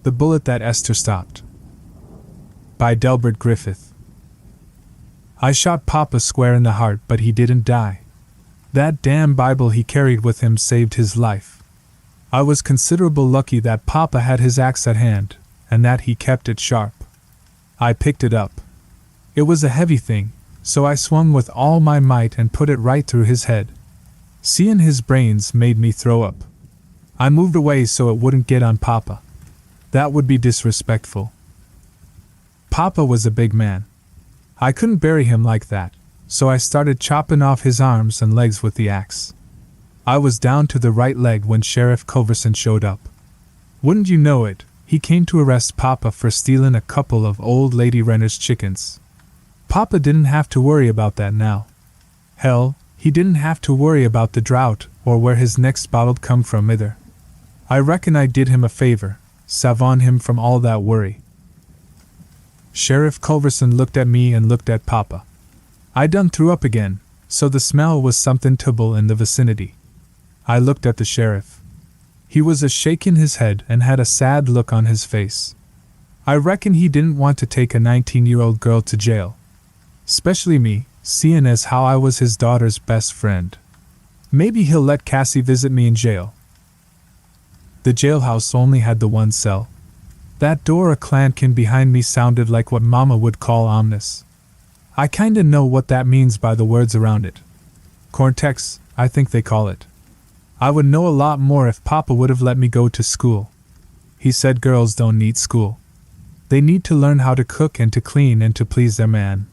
The Bullet That Esther Stopped. By Delbert Griffith. I shot Papa square in the heart, but he didn't die. That damn Bible he carried with him saved his life. I was considerable lucky that Papa had his axe at hand, and that he kept it sharp. I picked it up. It was a heavy thing, so I swung with all my might and put it right through his head. Seeing his brains made me throw up. I moved away so it wouldn't get on Papa. That would be disrespectful. Papa was a big man. I couldn't bury him like that, so I started chopping off his arms and legs with the axe. I was down to the right leg when Sheriff Culverson showed up. Wouldn't you know it, he came to arrest Papa for stealing a couple of old lady Renner's chickens. Papa didn't have to worry about that now. Hell, he didn't have to worry about the drought or where his next bottle'd come from either. I reckon I did him a favor, saving him from all that worry. Sheriff Culverson looked at me and looked at Papa. I done threw up again, so the smell was something terrible in the vicinity. I looked at the sheriff. He was a-shaking his head and had a sad look on his face. I reckon he didn't want to take a 19-year-old girl to jail. Especially me, seeing as how I was his daughter's best friend. Maybe he'll let Cassie visit me in jail. The jailhouse only had the one cell. That door a clankin behind me sounded like what Mama would call ominous. I kinda know what that means by the words around it. Cortex, I think they call it. I would know a lot more if Papa would have let me go to school. He said girls don't need school. They need to learn how to cook and to clean and to please their man.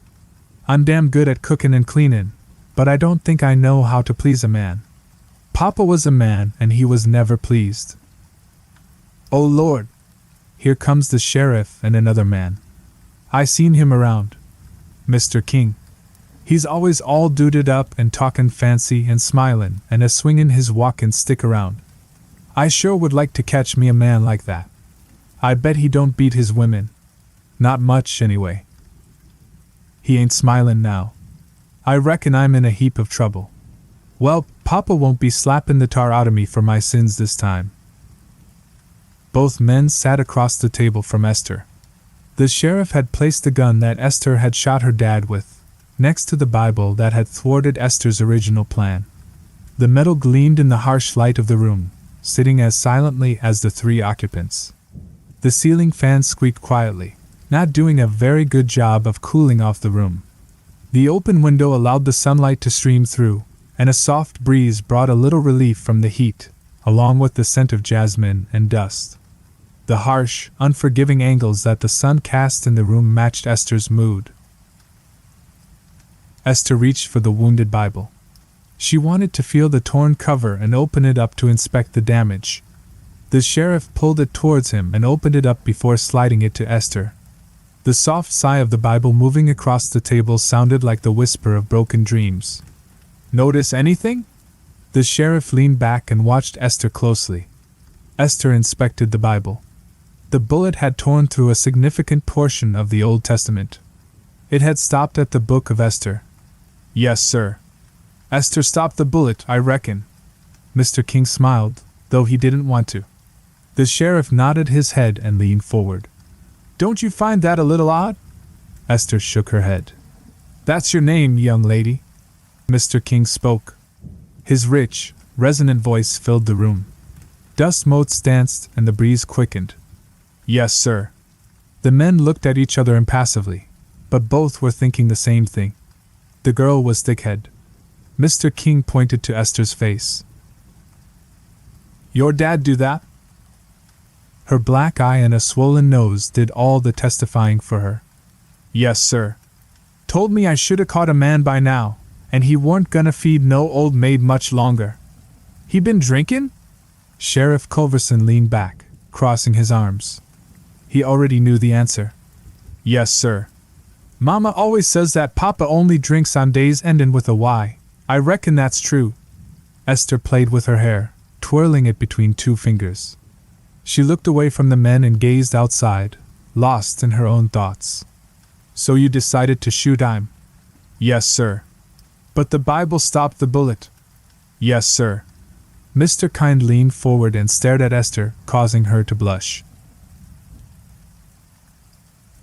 I'm damn good at cooking and cleaning, but I don't think I know how to please a man. Papa was a man and he was never pleased. Oh Lord! Here comes the sheriff and another man. I seen him around. Mr. King. He's always all duded up and talkin' fancy and smilin' and a-swingin' his walkin' stick around. I sure would like to catch me a man like that. I bet he don't beat his women. Not much, anyway. He ain't smilin' now. I reckon I'm in a heap of trouble. Well, Papa won't be slappin' the tar out of me for my sins this time. Both men sat across the table from Esther. The sheriff had placed the gun that Esther had shot her dad with, next to the Bible that had thwarted Esther's original plan. The metal gleamed in the harsh light of the room, sitting as silently as the three occupants. The ceiling fan squeaked quietly, not doing a very good job of cooling off the room. The open window allowed the sunlight to stream through, and a soft breeze brought a little relief from the heat, along with the scent of jasmine and dust. The harsh, unforgiving angles that the sun cast in the room matched Esther's mood. Esther reached for the wounded Bible. She wanted to feel the torn cover and open it up to inspect the damage. The sheriff pulled it towards him and opened it up before sliding it to Esther. The soft sigh of the Bible moving across the table sounded like the whisper of broken dreams. Notice anything? The sheriff leaned back and watched Esther closely. Esther inspected the Bible. The bullet had torn through a significant portion of the Old Testament. It had stopped at the book of Esther. Yes, sir. Esther stopped the bullet, I reckon. Mr. King smiled, though he didn't want to. The sheriff nodded his head and leaned forward. Don't you find that a little odd? Esther shook her head. That's your name, young lady. Mr. King spoke. His rich, resonant voice filled the room. Dust motes danced and the breeze quickened. Yes, sir. The men looked at each other impassively, but both were thinking the same thing. The girl was thick-head. Mr. King pointed to Esther's face. Your dad do that? Her black eye and a swollen nose did all the testifying for her. Yes, sir. Told me I shoulda caught a man by now, and he weren't gonna feed no old maid much longer. He been drinkin'? Sheriff Culverson leaned back, crossing his arms. He already knew the answer. Yes, sir. Mama always says that Papa only drinks on days endin' with a Y. I reckon that's true. Esther played with her hair, twirling it between two fingers. She looked away from the men and gazed outside, lost in her own thoughts. So you decided to shoot him? Yes, sir. But the Bible stopped the bullet. Yes, sir. Mr. Kind leaned forward and stared at Esther, causing her to blush.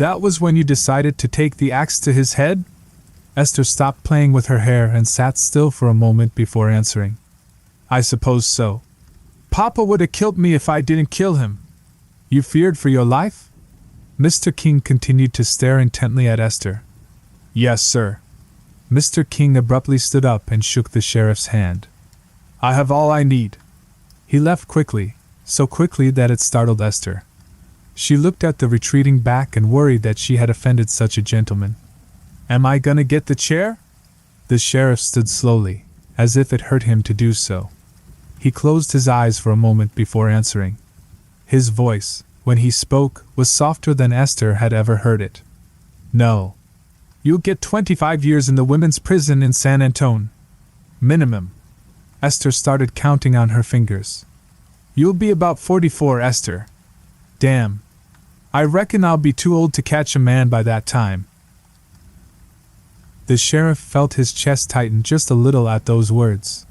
That was when you decided to take the axe to his head? Esther stopped playing with her hair and sat still for a moment before answering. I suppose so. Papa would have killed me if I didn't kill him. You feared for your life? Mr. King continued to stare intently at Esther. Yes, sir. Mr. King abruptly stood up and shook the sheriff's hand. I have all I need. He left quickly, so quickly that it startled Esther. She looked at the retreating back and worried that she had offended such a gentleman. Am I gonna get the chair? The sheriff stood slowly, as if it hurt him to do so. He closed his eyes for a moment before answering. His voice, when he spoke, was softer than Esther had ever heard it. No. You'll get 25 years in the women's prison in San Antone. Minimum. Esther started counting on her fingers. You'll be about 44, Esther. Damn. I reckon I'll be too old to catch a man by that time. The sheriff felt his chest tighten just a little at those words.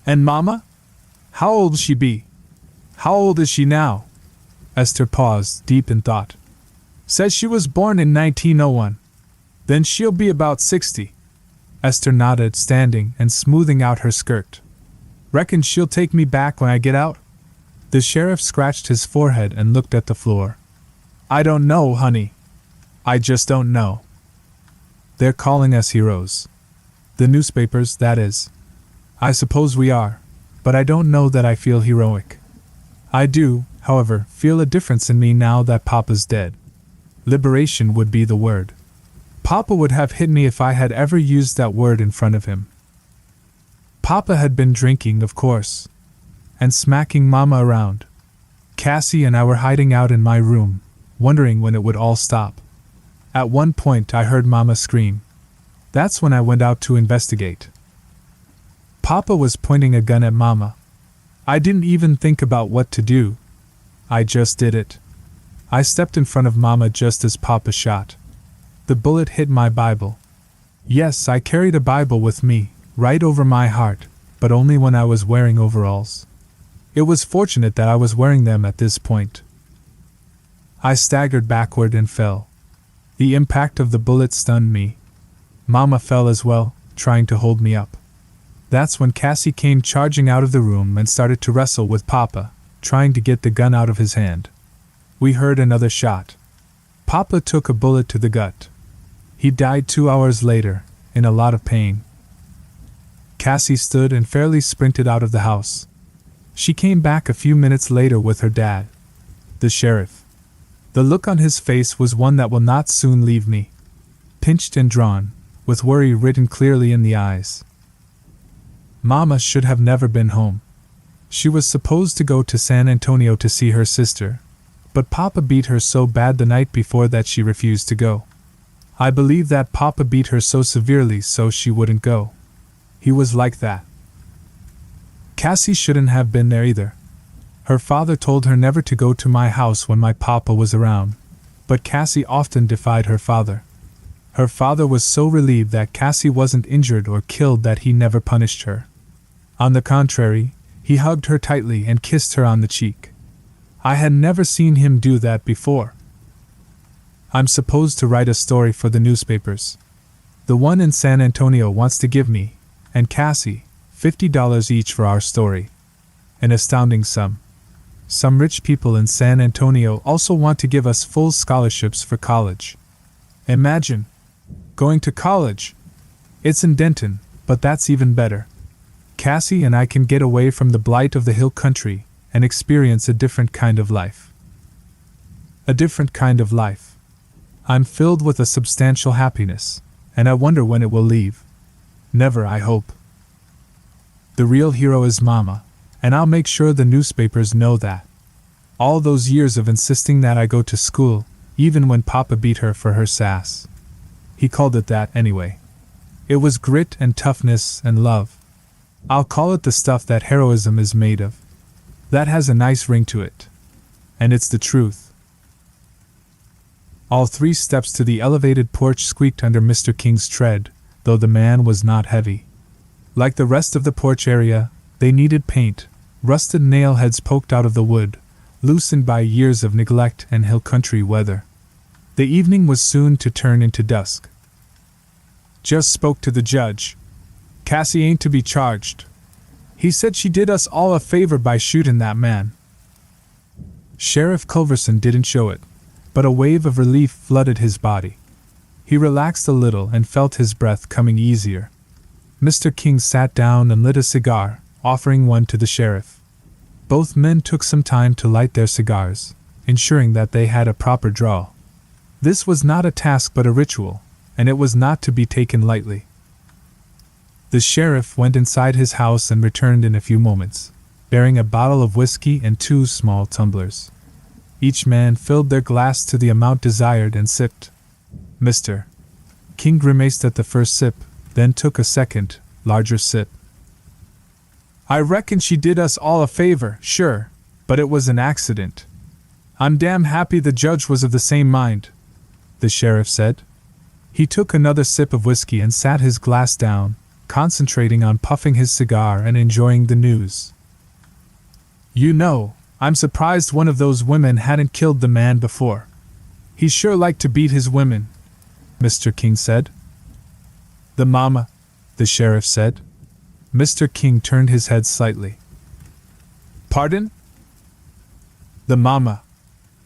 And Mama? How old'll she be? How old is she now? Esther paused, deep in thought. Says she was born in 1901. Then she'll be about 60. Esther nodded, standing and smoothing out her skirt. Reckon she'll take me back when I get out? The sheriff scratched his forehead and looked at the floor. I don't know, honey. I just don't know. They're calling us heroes. The newspapers, that is. I suppose we are, but I don't know that I feel heroic. I do, however, feel a difference in me now that Papa's dead. Liberation would be the word. Papa would have hit me if I had ever used that word in front of him. Papa had been drinking, of course, and smacking Mama around. Cassie and I were hiding out in my room, wondering when it would all stop. At one point I heard Mama scream. That's when I went out to investigate. Papa was pointing a gun at Mama. I didn't even think about what to do. I just did it. I stepped in front of Mama just as Papa shot. The bullet hit my Bible. Yes, I carried a Bible with me, right over my heart, but only when I was wearing overalls. It was fortunate that I was wearing them at this point. I staggered backward and fell. The impact of the bullet stunned me. Mama fell as well, trying to hold me up. That's when Cassie came charging out of the room and started to wrestle with Papa, trying to get the gun out of his hand. We heard another shot. Papa took a bullet to the gut. He died 2 hours later, in a lot of pain. Cassie stood and fairly sprinted out of the house. She came back a few minutes later with her dad, the sheriff. The look on his face was one that will not soon leave me. Pinched and drawn, with worry written clearly in the eyes. Mama should have never been home. She was supposed to go to San Antonio to see her sister, but Papa beat her so bad the night before that she refused to go. I believe that Papa beat her so severely so she wouldn't go. He was like that. Cassie shouldn't have been there either. Her father told her never to go to my house when my Papa was around, but Cassie often defied her father. Her father was so relieved that Cassie wasn't injured or killed that he never punished her. On the contrary, he hugged her tightly and kissed her on the cheek. I had never seen him do that before. I'm supposed to write a story for the newspapers. The one in San Antonio wants to give me, and Cassie, $50 each for our story. An astounding sum. Some rich people in San Antonio also want to give us full scholarships for college. Imagine going to college. It's in Denton, but that's even better. Cassie and I can get away from the blight of the hill country and experience a different kind of life. A different kind of life. I'm filled with a substantial happiness, and I wonder when it will leave. Never, I hope. The real hero is Mama, and I'll make sure the newspapers know that. All those years of insisting that I go to school, even when Papa beat her for her sass. He called it that anyway. It was grit and toughness and love. I'll call it the stuff that heroism is made of. That has a nice ring to it. And it's the truth. All 3 steps to the elevated porch squeaked under Mr. King's tread, though the man was not heavy. Like the rest of the porch area, they needed paint, rusted nail heads poked out of the wood, loosened by years of neglect and hill country weather. The evening was soon to turn into dusk. Just spoke to the judge. Cassie ain't to be charged. He said she did us all a favor by shooting that man. Sheriff Culverson didn't show it, but a wave of relief flooded his body. He relaxed a little and felt his breath coming easier. Mr. King sat down and lit a cigar, offering one to the sheriff. Both men took some time to light their cigars, ensuring that they had a proper draw. This was not a task but a ritual, and it was not to be taken lightly. The sheriff went inside his house and returned in a few moments, bearing a bottle of whiskey and 2 small tumblers. Each man filled their glass to the amount desired and sipped. Mr. King grimaced at the first sip, then took a second, larger sip. I reckon she did us all a favor, sure, but it was an accident. I'm damn happy the judge was of the same mind, the sheriff said. He took another sip of whiskey and sat his glass down, concentrating on puffing his cigar and enjoying the news. You know, I'm surprised one of those women hadn't killed the man before. He sure liked to beat his women, Mr. King said. The mama, the sheriff said. Mr. King turned his head slightly. Pardon? The mama.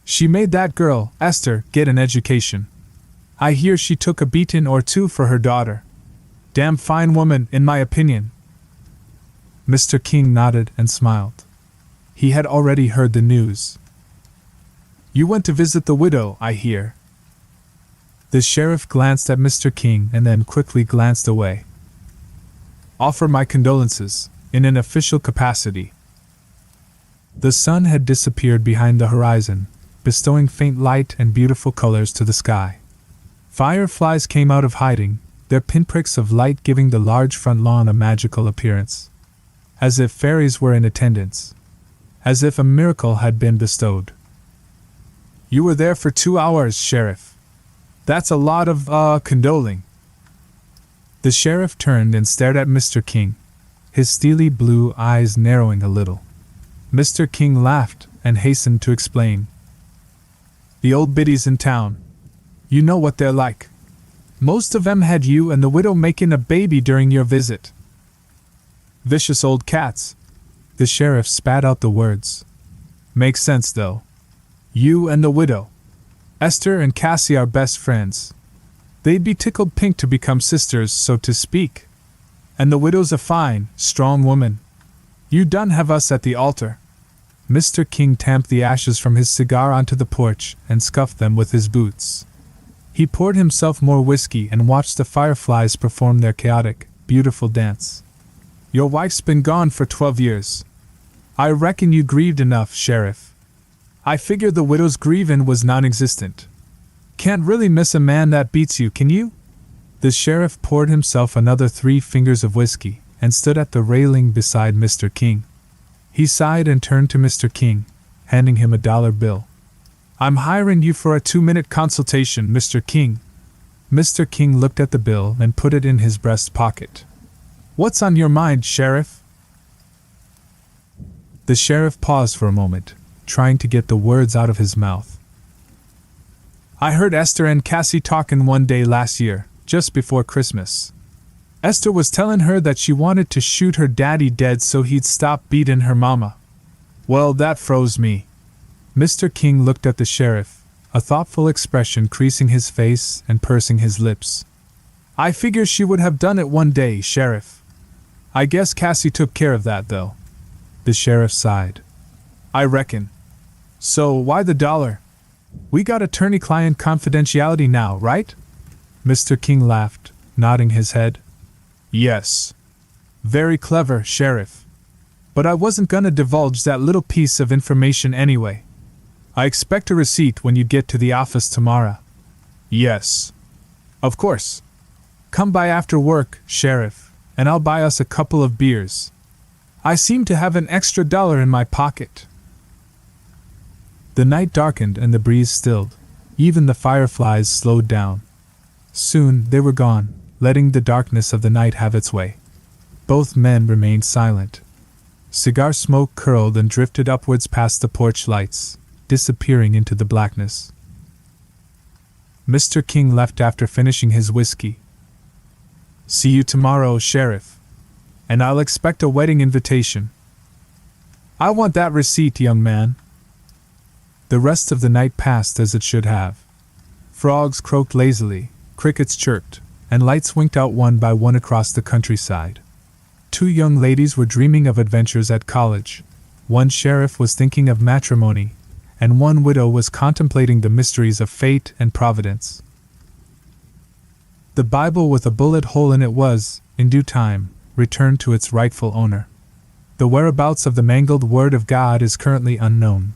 She made that girl, Esther, get an education. I hear she took a beating or 2 for her daughter. Damn fine woman, in my opinion. Mr. King nodded and smiled. He had already heard the news. You went to visit the widow, I hear. The sheriff glanced at Mr. King and then quickly glanced away. Offer my condolences, in an official capacity. The sun had disappeared behind the horizon, bestowing faint light and beautiful colors to the sky. Fireflies came out of hiding, their pinpricks of light giving the large front lawn a magical appearance. As if fairies were in attendance. As if a miracle had been bestowed. You were there for 2 hours, Sheriff. That's a lot of, condoling. The sheriff turned and stared at Mr. King, his steely blue eyes narrowing a little. Mr. King laughed and hastened to explain. The old biddies in town. You know what they're like. Most of 'em had you and the widow making a baby during your visit. Vicious old cats. The sheriff spat out the words. Makes sense, though. You and the widow. Esther and Cassie are best friends. They'd be tickled pink to become sisters, so to speak. And the widow's a fine, strong woman. You done have us at the altar. Mr. King tamped the ashes from his cigar onto the porch and scuffed them with his boots. He poured himself more whiskey and watched the fireflies perform their chaotic, beautiful dance. Your wife's been gone for 12 years. I reckon you grieved enough, Sheriff. I figure the widow's grievin' was non-existent. Can't really miss a man that beats you, can you? The sheriff poured himself another 3 fingers of whiskey and stood at the railing beside Mr. King. He sighed and turned to Mr. King, handing him a $1 bill. I'm hiring you for a 2-minute consultation, Mr. King. Mr. King looked at the bill and put it in his breast pocket. What's on your mind, Sheriff? The sheriff paused for a moment, trying to get the words out of his mouth. I heard Esther and Cassie talking one day last year, just before Christmas. Esther was telling her that she wanted to shoot her daddy dead so he'd stop beating her mama. Well, that froze me. Mr. King looked at the sheriff, a thoughtful expression creasing his face and pursing his lips. I figure she would have done it one day, Sheriff. I guess Cassie took care of that, though. The sheriff sighed. I reckon. So, why the $1? We got attorney-client confidentiality now, right? Mr. King laughed, nodding his head. Yes. Very clever, Sheriff. But I wasn't gonna divulge that little piece of information anyway. I expect a receipt when you get to the office tomorrow. Yes. Of course. Come by after work, Sheriff, and I'll buy us a couple of beers. I seem to have an extra $1 in my pocket. The night darkened and the breeze stilled. Even the fireflies slowed down. Soon they were gone, letting the darkness of the night have its way. Both men remained silent. Cigar smoke curled and drifted upwards past the porch lights, disappearing into the blackness. Mr. King left after finishing his whiskey. See you tomorrow, Sheriff. And I'll expect a wedding invitation. I want that receipt, young man. The rest of the night passed as it should have. Frogs croaked lazily, crickets chirped, and lights winked out one by one across the countryside. 2 young ladies were dreaming of adventures at college. 1 sheriff was thinking of matrimony, and 1 widow was contemplating the mysteries of fate and providence. The Bible with a bullet hole in it was, in due time, returned to its rightful owner. The whereabouts of the mangled Word of God is currently unknown.